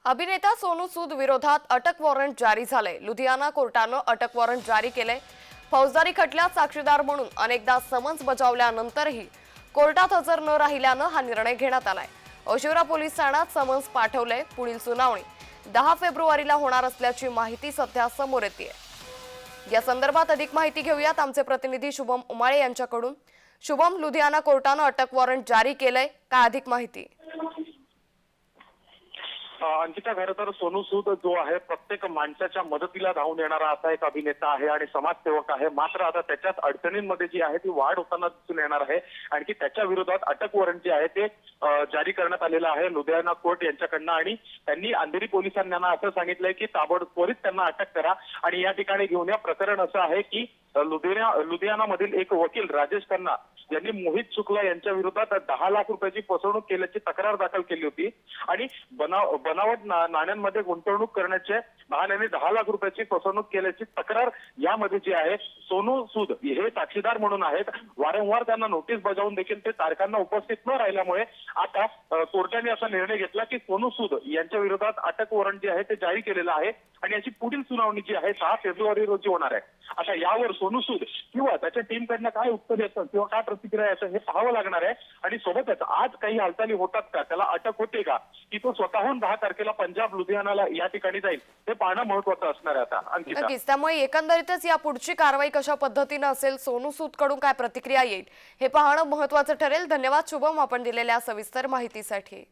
अभिनेता सोनू सूद विरोधात अटक वॉरंट जारी झाले। लुधियाना कोर्टानं अटक वॉरंट जारी केले। फौजदारी खटल्यात साक्षीदार म्हणून अनेकदा समन्स बजावल्यानंतरही कोर्टात हजर न राहिल्यानं हा निर्णय घेण्यात आलाय। ओशिवरा पोलीस ठाण्यात समन्स पाठवले। पुढील सुनावणी 10 फेब्रुवारीला होणार असल्याची माहिती सध्या समोर येते। या संदर्भात अधिक माहिती घेऊयात आमचे प्रतिनिधी शुभम उमाळे यांच्याकडून। शुभम, लुधियाना कोर्टानं अटक वॉरंट जारी केलंय, काय अधिक माहिती? अंकिता, खरं तर सोनू सूद जो आहे प्रत्येक माणसाच्या मदतीला धावून येणारा असा एक अभिनेता आहे आणि समाजसेवक आहे। मात्र आता त्याच्यात अडचणींमध्ये जी आहे ती वाढ होताना दिसून येणार आहे। आणखी त्याच्या विरोधात अटक वॉरंट जे आहे ते जारी करण्यात आलेलं आहे लुधियाना कोर्ट यांच्याकडनं। आणि त्यांनी अंधेरी पोलिसांना असं सांगितलंय की ताबडतोब त्वरित त्यांना अटक करा आणि या ठिकाणी घेऊन या। प्रकरण असं आहे की लुधियानामधील एक वकील राजेश खन्ना यांनी मोहित शुक्ला यांच्या विरोधात 10 लाख रुपयाची फसवणूक केल्याची तक्रार दाखल केली होती आणि बनावट नाण्यांमध्ये गुंतवणूक करण्याच्या बहाण्याने 10 लाख रुपयाची फसवणूक केल्याची तक्रार यामध्ये जी आहे सोनू सूद हे साक्षीदार म्हणून आहेत। वारंवार त्यांना नोटीस बजावून देखील ते तारखांना उपस्थित न राहिल्यामुळे आता कोर्टाने असा निर्णय घेतला की सोनू सूद यांच्या विरोधात अटक वॉरंट जे आहे ते जारी केलेलं आहे आणि याची पुढील सुनावणी जी आहे 6 फेब्रुवारी रोजी होणार आहे। आता यावर सोनू सूद किंवा त्याच्या टीमकडनं काय उत्तर येतं किंवा काय प्रतिक्रिया येतं हे पाहावं लागणार आहे। आणि सोबतच आज काही हालचाली होतात का, त्याला अटक होते का, की तो स्वतःहून 10 तारखेला पंजाब लुधियानाला या ठिकाणी जाईल, हे पाहणं महत्त्वाचं असणार आहे आता। नक्कीच, त्यामुळे एकंदरीतच या पुढची कारवाई कशा पद्धतीने असेल, सोनू सूद कडून काय प्रतिक्रिया येईल हे पाहणं महत्त्वाचं ठरेल। धन्यवाद शुभम, आपण दिलेल्या सविस्तर माहितीसाठी।